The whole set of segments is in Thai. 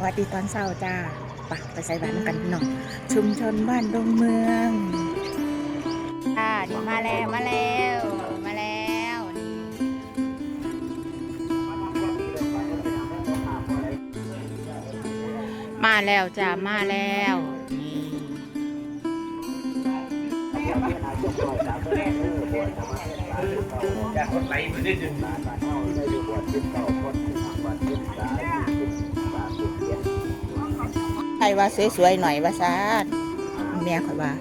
วัสดีตอนเช้าจ้าไปใส่บาตรกันพี่น้องชุมชนบ้านดงเมืองนี่มาแล้วมาแล้วจ้ามาแล้วนี่ใครว่าสวยๆหน่อยว่าซาดแม่ข่อยว่า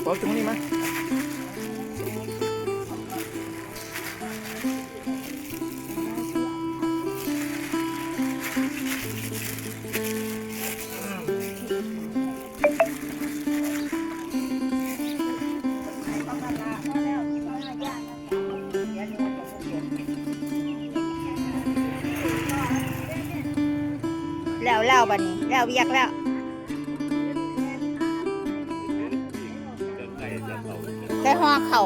ปอตรงนี้มาแล้วบัดนี้แล้วเวียกแล้วได้ห่อเข่า